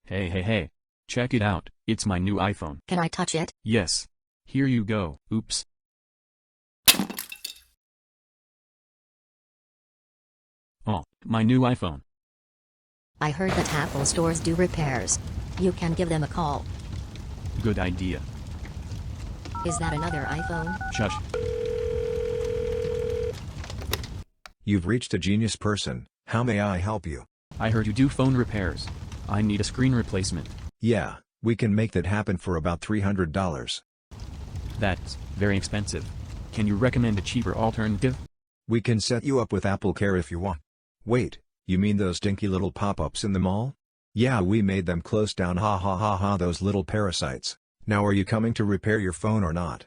Hey. Check it out, it's my new iPhone. Can I touch it? Yes. Here you go. Oops. Oh, my new iPhone. I heard that Apple stores do repairs. You can give them a call. Good idea. Is that another iPhone? Shush. You've reached a genius person. How may I help you? I heard you do phone repairs. I need a screen replacement. Yeah, we can make that happen for about $300. That's very expensive. Can you recommend a cheaper alternative? We can set you up with Apple Care if you want. Wait, you mean those dinky little pop-ups in the mall? Yeah, we made them close down, ha ha ha ha, those little parasites. Now are you coming to repair your phone or not?